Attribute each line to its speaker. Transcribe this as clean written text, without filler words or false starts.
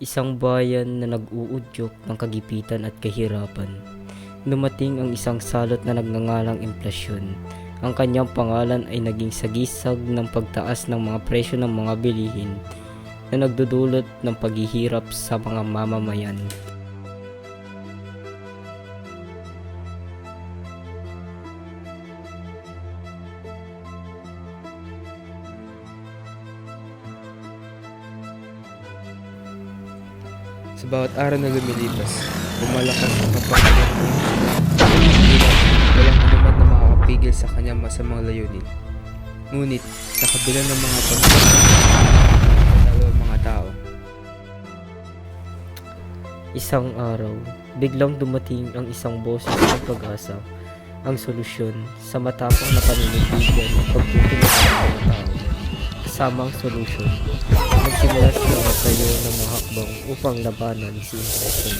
Speaker 1: isang bayan na nag-uudyok ng kagipitan at kahirapan. Dumating ang isang salot na nagngangalang inflasyon. Ang kanyang pangalan ay naging sagisag ng pagtaas ng mga presyo ng mga bilihin na nagdudulot ng paghihirap sa mga mamamayan.
Speaker 2: Sa bawat araw na lumilipas, lumalakas ang kapangyarihan ng walang anuman na makakapigil sa kanyang masamang layunin. Ngunit, sa kabila ng mga pagkakatawa ng mga tao,
Speaker 1: Isang araw, biglang dumating ang isang boses ng pag-asa, ang solusyon sa matapang na paninindigan ng pagtutulungan ng mga tao. Kasama ang solusyon, nagsimula sila magtayo ng mga hakbang upang labanan si inflasyon.